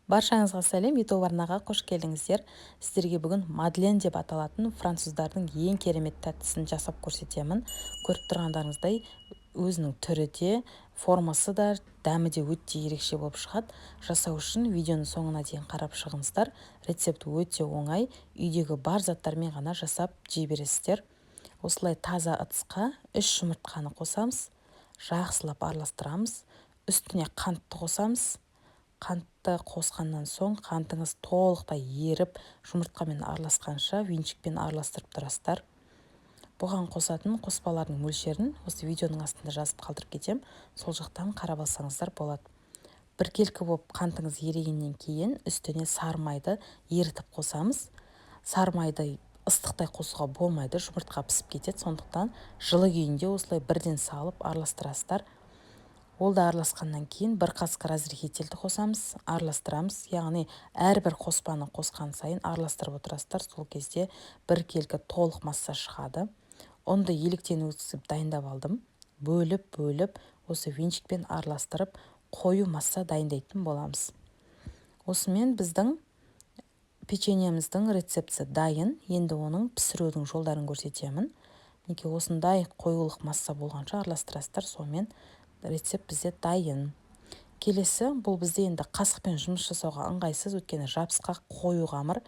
Баршаңызға сәлем, YouTube арнаға қош келдіңіздер. Сіздерге бүгін Мадлен деп аталатын француздардың ең керемет тәттісін жасап көрсетемін. Көріп тұрғандарыңыздай, өзінің түрі де, формасы да, дәмі де өте ерекше болып шығады. Жасау үшін видеоны соңына дейін қарап шығыңыздар. Рецепт өте оңай, үйдегі бар заттармен ғана жасап жей бересіздер. Осылай таза ыдысқа 3 жұмыртқаны қосамыз, жақсылап араластырамыз, үстіне қантты қосамыз. Қантты қосқаннан соң қантыңыз толықтай еріп, жұмыртқамен араласқанша венчикпен араластырып тұрасыздар. Бұған қосатын қоспалардың мөлшерін осы видеоның астында жазып қалдырып кетем, сол жақтан қарап алсаңыздар болады. Біркелкі болып қантыңыз ерігеннен кейін үстіне сары майды ерітіп қосамыз. Сары майды ыстықтай қосуға болмайды, жұмыртқа пісіп кетеді, сондықтан жылы күйінде осылай бірден салып араластырасыздар. Ол да араласқаннан кейін бір қасық разрыхительді қосамыз, араластырамыз. Яғни әрбір қоспаны қосқан сайын араластырып отырасыздар. Сол кезде біркелкі толық масса шығады. Ұнды електен өткізіп дайындап алдым. Бөліп, осы венчикпен араластырып, қою масса дайындайтын боламыз. Осымен біздің печеньеміздің рецепті дайын. Енді оның пісірудің жолдарын көрсетемін. Неге осындай қоюлық масса болғанша араластырасыздар, сонымен рецепт бізде дайын. Келесі, бұл бізде енді қасықпен жұмыс жасауға ыңғайсыз, өйткені жабысқақ қою қамыр.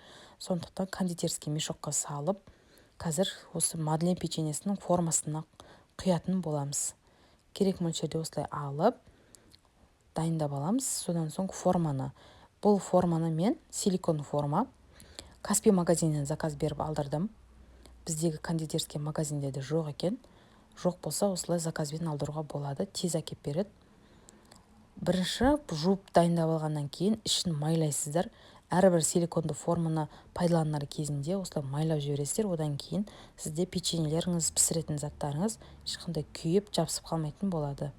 Сондықтан кондитерский мешокқа салып, қазір осы Мадлен печеньесінің формасына құятын боламыз. Керек мөлшерде осылай алып, дайындап аламыз. Содан соң форманы. Бұл форманы мен силикон форма Каспий магазинінен заказ беріп алдырдым. Біздегі кондитерский магазинде де жоқ екен. Жоқ болса, осылай заказбен алдыруға болады, тез әкеп береді. Бірінші жуып дайындап алғаннан кейін ішін майлайсыздар. Әрбір силиконды форманы пайдаланар кезінде осылай майлап жібересіздер. Одан кейін сізде печеньелеріңіз, пісіретін заттарыңыз ешқандай күйіп, жабысып қалмайтын болады.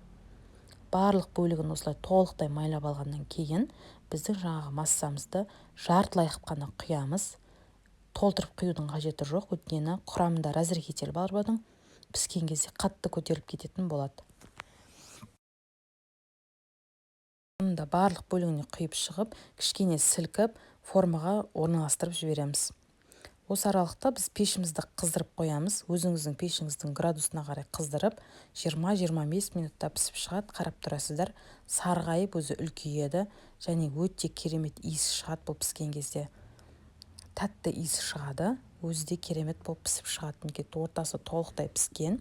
Барлық бөлігін осылай толықтай майлап алғаннан кейін біздің жаңағы массамызды жартылай қана құямыз. Толтырып құюдың қажеті жоқ, өйткені құрамында разрыхитель бар бұның. Піскен кезде қатты көтеріліп кететін болады. Мұнда барлық бөлігіне құйып шығып, кішкене сілкіп, формаға орналастырып жібереміз. Осы аралықта біз пешімізді қыздырып қоямыз. Өзіңіздің пешіңіздің градусына қарай қыздырып, 20-25 минутта пісіп шығады. Қарап тұрасыздар, сарғайып өзі үлкейеді, және өте керемет иісі шығады бұл піскен кезде. Тәтті иісі шығады, өзі де керемет болып пісіп шығады. Неге ортасы толықтай піскен.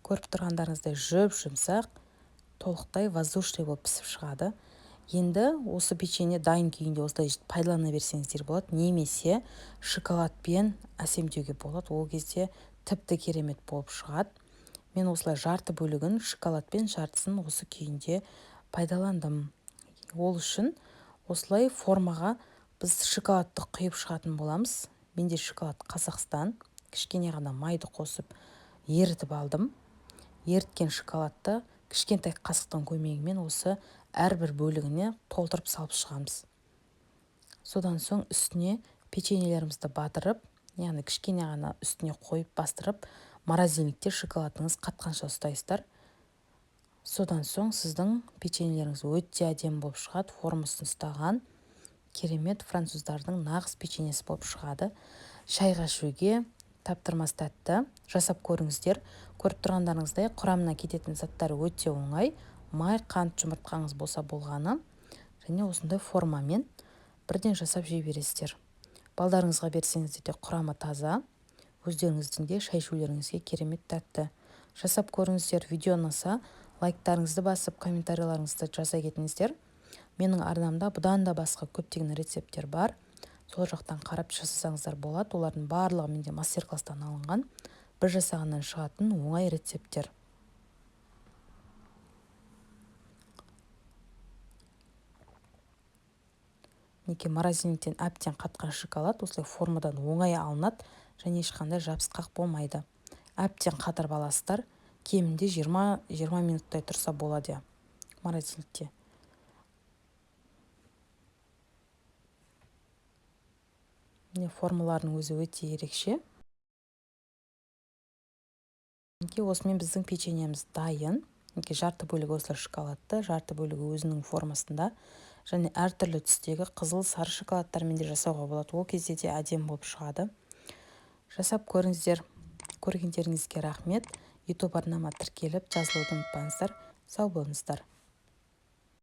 Көріп тұрғандарыңыздай жұмсақ, толықтай воздушный болып пісіп шығады. Енді осы печенье дайын күйінде осылай пайдалана берсеңіздер болады, немесе шоколадпен әсемдеуге болады. Ол кезде тіпті керемет болып шығады. Мен осылай жарты бөлігін шоколадпен, жартысын осы күйінде пайдаландым. Ол үшін осылай формаға біз шоколадты құйып шығатын боламыз. Менде шоколад Қазақстан, кішкене ғана майды қосып ерітіп алдым. Еріткен шоколадты кішкентай қасықтың көмегімен осы әрбір бөлігіне толтырып салып шығамыз. Содан соң үстіне печеньелерімізді батырып, яғни кішкене ғана үстіне қойып бастырып, морозильникте шоколадыңыз қатқанша ұстайсыздар. Содан соң сіздің печеньелеріңіз өте әдемі болып шығады, формасын ұстаған. Керемет француздардың нағыз печеньесі болып шығады. Шайға ішуге таптырмас тәтті. Жасап көріңіздер. Көріп тұрғандарыңыздай құрамына кететін заттары өте оңай. Май, қант, жұмыртқаңыз болса болғаны. Және осындай формамен бірден жасап жей бересіздер. Балдарыңызға берсеңіздер де құрамы таза. Өздеріңіздің де шай ішулеріңізге керемет тәтті. Жасап көріңіздер. Видео ұнаса, лайктарыңызды басып, комментарийларыңызды жаза кетіңіздер. Менің арнамда бұдан да басқа көптеген рецепттер бар. Сол жақтан қарап жасасаңыздар болады. Олардың барлығы менде мастер-класстан алынған. Бір жасағаннан шығатын оңай рецепттер. Неге морозильниктен әбден қатқан шоколад осылай формадан оңай алынады, және ешқандай жабысқақ болмайды. Әбден қатырып аласыздар. Кемінде 20 минуттай тұрса болады морозильникте. Формаларының өзі өте ерекше. Осымен біздің печеньеміз дайын. Жарты бөлігі осылай шоколадты, жарты бөлігі өзінің формасында. және әртүрлі түстегі қызыл, сары шоколадтармен де жасауға болады. Ол кезде де әдемі болып шығады. Жасап көріңіздер. Көргендеріңізге рахмет. YouTube арнама тіркеліп жазылуды ұмытпаңыздар. Сау болыңыздар.